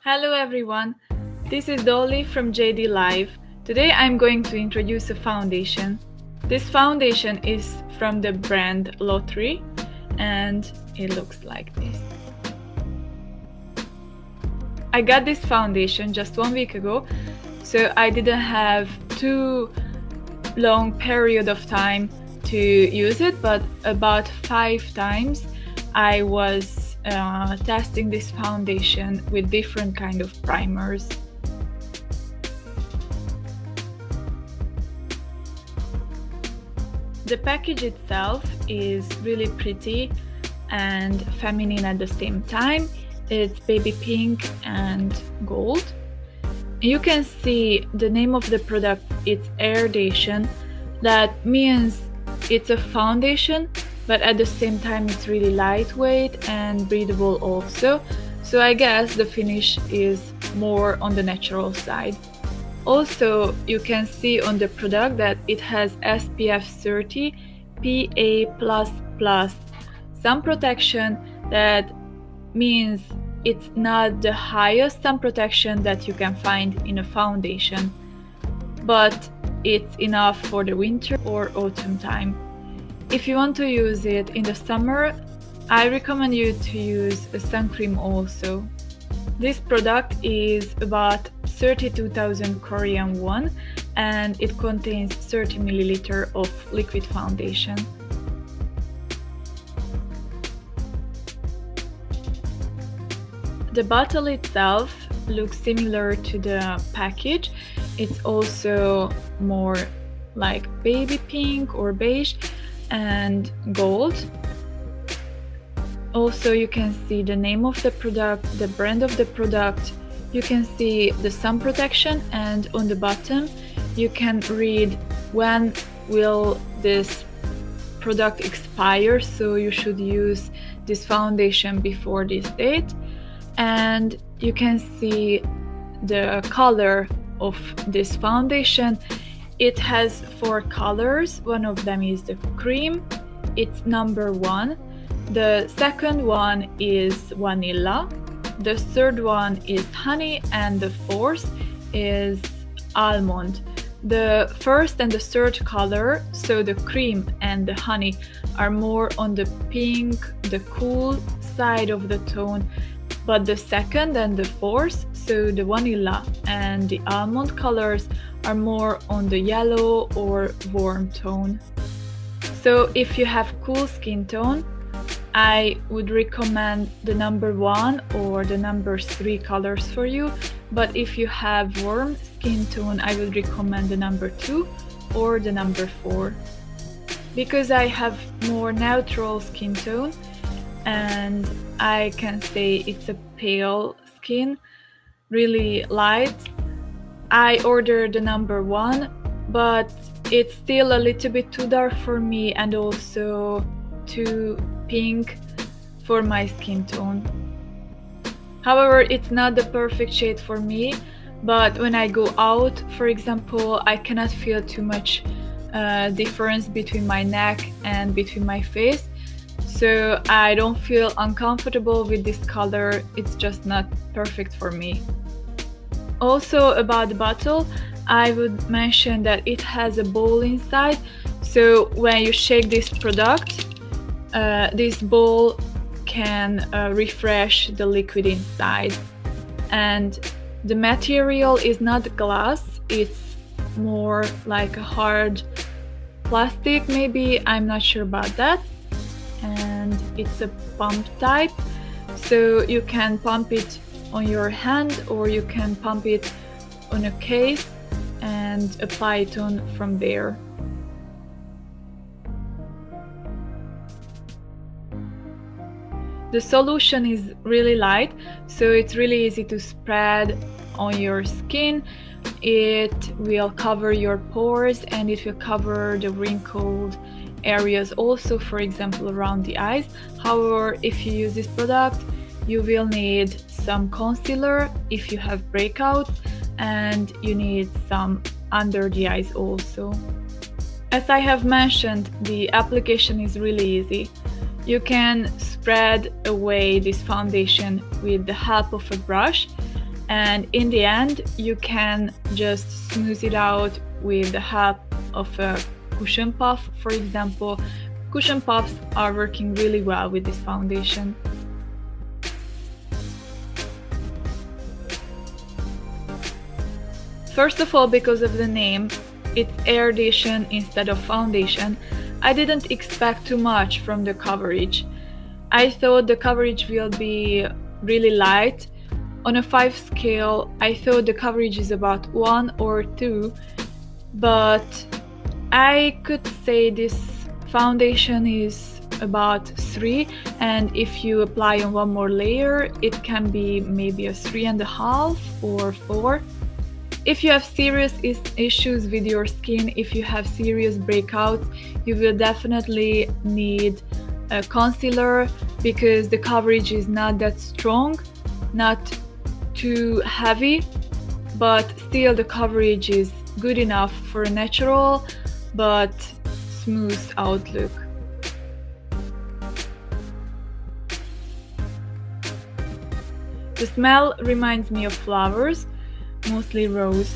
Hello everyone, this is Dolly from JD Live. Today I'm going to introduce a foundation. This foundation is from the brand Lotree and it looks like this. I got this foundation just 1 week ago, so I didn't have too long period of time to use it, but about 5 times I was testing this foundation with different kind of primers. The package itself is really pretty and feminine at the same time. It's baby pink and gold. You can see the name of the product, it's Airdation. That means it's a foundation, but at the same time it's really lightweight and breathable also. So I guess the finish is more on the natural side. Also, you can see on the product that it has SPF 30 PA++, sun protection. That means it's not the highest sun protection that you can find in a foundation, but it's enough for the winter or autumn time. If you want to use it in the summer, I recommend you to use a sun cream also. This product is about 32,000 Korean won and it contains 30 ml of liquid foundation. The bottle itself looks similar to the package. It's also more like baby pink or beige and gold. Also, you can see the name of the product, the brand of the product. You can see the sun protection, and on the bottom you can read when will this product expire, so you should use this foundation before this date. And you can see the color of this foundation. It has 4 colors. One of them is the cream, it's number 1. The second one is vanilla. The third one is honey, and the fourth is almond. The first and the third color, so the cream and the honey, are more on the pink, the cool side of the tone, but the second and the fourth, so the vanilla and the almond colors, are more on the yellow or warm tone. So if you have cool skin tone, I would recommend the number 1 or the number 3 colors for you, but if you have warm skin tone, I would recommend the number 2 or the number 4. Because I have more neutral skin tone and I can say it's a pale skin, really light, I ordered the number 1, but it's still a little bit too dark for me and also too pink for my skin tone. However, it's not the perfect shade for me, but when I go out, for example, I cannot feel too much difference between my neck and between my face, so I don't feel uncomfortable with this color. It's just not perfect for me. Also, about the bottle, I would mention that it has a bowl inside, so when you shake this product, this bowl can refresh the liquid inside. And the material is not glass, it's more like a hard plastic maybe, I'm not sure about that. And it's a pump type, so you can pump it on your hand or you can pump it on a case and apply it on from there. The solution is really light, so it's really easy to spread on your skin. It will cover your pores and it will cover the wrinkled areas also, for example around the eyes. However, if you use this product, you will need some concealer if you have breakouts, and you need some under the eyes also. As I have mentioned, the application is really easy. You can spread away this foundation with the help of a brush, and in the end you can just smooth it out with the help of a cushion puff. For example, cushion puffs are working really well with this foundation. First of all, because of the name, it's Airdation instead of foundation, I didn't expect too much from the coverage. I thought the coverage will be really light. On a 5 scale, I thought the coverage is about 1 or 2, but I could say this foundation is about 3, and if you apply on one more layer, it can be maybe a 3.5 or 4. If you have serious issues with your skin, if you have serious breakouts, you will definitely need a concealer because the coverage is not that strong, not too heavy, but still the coverage is good enough for a natural but smooth outlook. The smell reminds me of flowers, mostly rose,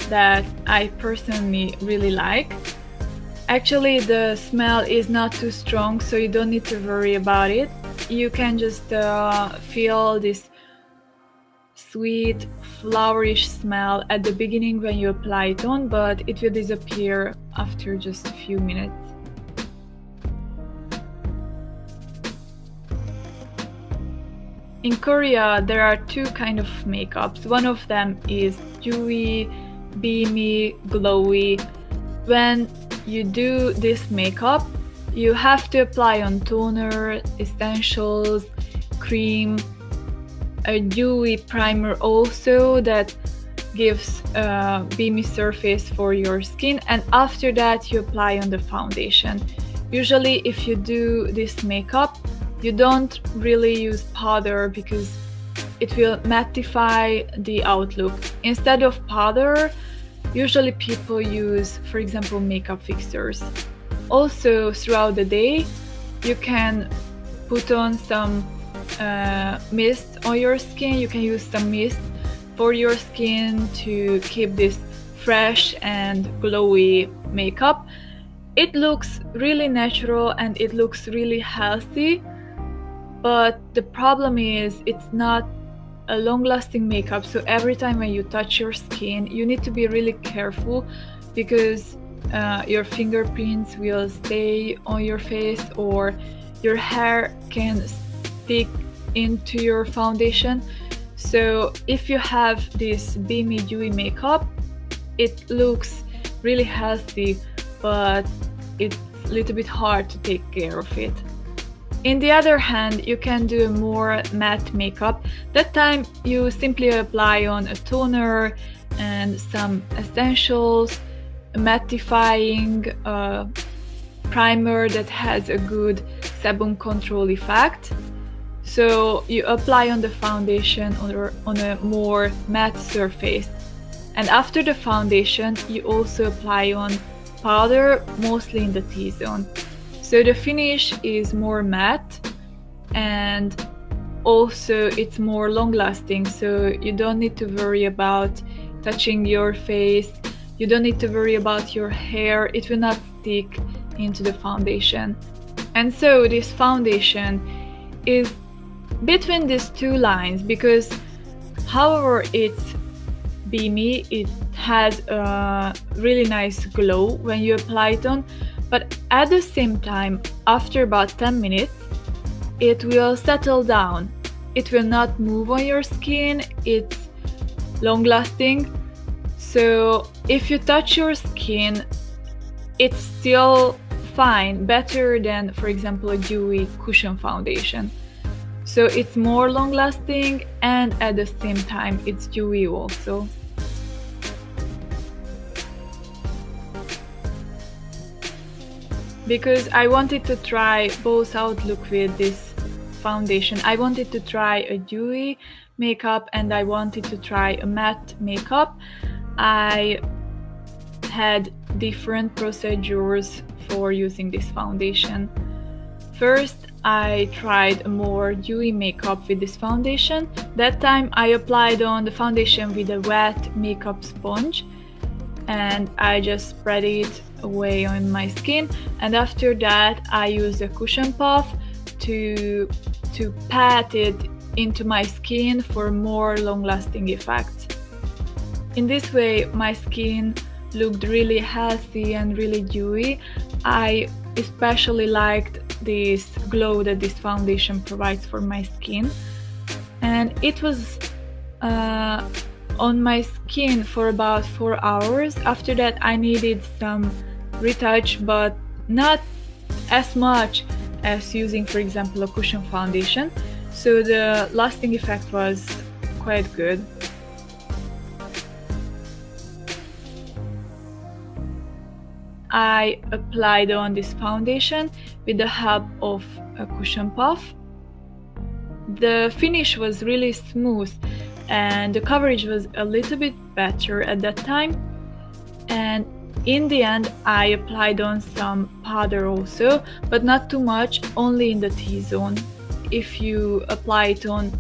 that I personally really like. Actually, the smell is not too strong, so you don't need to worry about it. You can just feel this sweet, flowerish smell at the beginning when you apply it on, but it will disappear after just a few minutes. In Korea, there are 2 kinds of makeups. One of them is dewy, beamy, glowy. When you do this makeup, you have to apply on toner, essentials, cream, a dewy primer also that gives a beamy surface for your skin, and after that you apply on the foundation. Usually if you do this makeup, you don't really use powder because it will mattify the outlook. Instead of powder, usually people use, for example, makeup fixers. Also, throughout the day, you can put on some mist on your skin. You can use some mist for your skin to keep this fresh and glowy makeup. It looks really natural and it looks really healthy. But the problem is it's not a long-lasting makeup, so every time when you touch your skin, you need to be really careful because your fingerprints will stay on your face or your hair can stick into your foundation. So if you have this beamy dewy makeup, it looks really healthy, but it's a little bit hard to take care of it. In the other hand, you can do a more matte makeup. That time you simply apply on a toner and some essentials, a mattifying primer that has a good sebum control effect. So you apply on the foundation or on a more matte surface. And after the foundation, you also apply on powder, mostly in the T-zone. So the finish is more matte and also it's more long-lasting, so you don't need to worry about touching your face, you don't need to worry about your hair, it will not stick into the foundation. And so this foundation is between these 2 lines because however it's beamy, it has a really nice glow when you apply it on, but at the same time, after about 10 minutes, it will settle down. It will not move on your skin, it's long-lasting. So if you touch your skin, it's still fine, better than, for example, a dewy cushion foundation. So it's more long-lasting and at the same time it's dewy also. Because I wanted to try both outlook with this foundation. I wanted to try a dewy makeup and I wanted to try a matte makeup. I had different procedures for using this foundation. First, I tried a more dewy makeup with this foundation. That time I applied on the foundation with a wet makeup sponge and I just spread it away on my skin, and after that I used a cushion puff to pat it into my skin for more long-lasting effect. In this way my skin looked really healthy and really dewy. I especially liked this glow that this foundation provides for my skin, and it was on my skin for about 4 hours. After that I needed some retouch, but not as much as using, for example, a cushion foundation, so the lasting effect was quite good. I applied on this foundation with the help of a cushion puff. The finish was really smooth and the coverage was a little bit better at that time, and in the end I applied on some powder also, but not too much, only in the T-zone. If you apply it on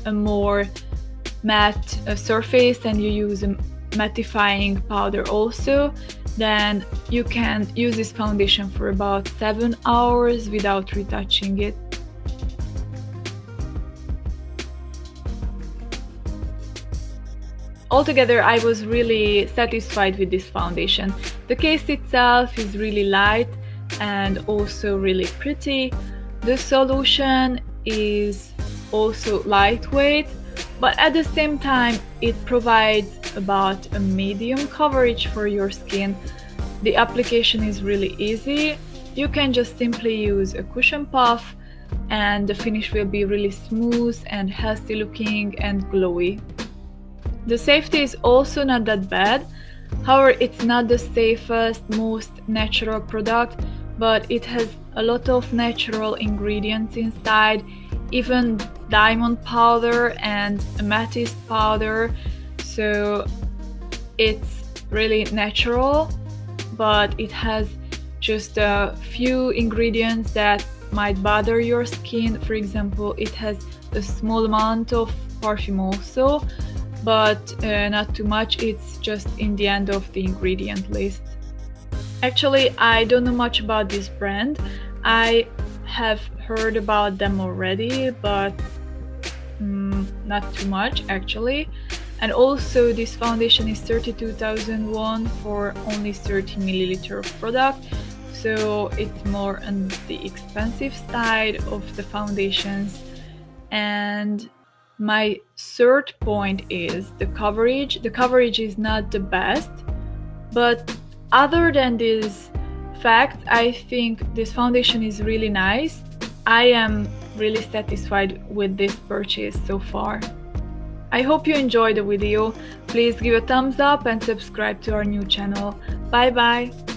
a more matte surface and you use a mattifying powder also, then you can use this foundation for about 7 hours without retouching it. Altogether, I was really satisfied with this foundation. The case itself is really light and also really pretty. The solution is also lightweight, but at the same time it provides about a medium coverage for your skin. The application is really easy. You can just simply use a cushion puff and the finish will be really smooth and healthy looking and glowy. The safety is also not that bad. However, it's not the safest, most natural product, but it has a lot of natural ingredients inside, even diamond powder and amethyst powder, so it's really natural, but it has just a few ingredients that might bother your skin. For example, it has a small amount of perfume also, but not too much. It's just in the end of the ingredient list. Actually, I don't know much about this brand. I have heard about them already, but not too much actually. And also this foundation is 32,000 won for only 30 milliliter of product, so it's more on the expensive side of the foundations. And my third point is the coverage. The coverage is not the best, but other than this fact, I think this foundation is really nice. I am really satisfied with this purchase so far. I hope you enjoyed the video. Please give a thumbs up and subscribe to our new channel. Bye bye!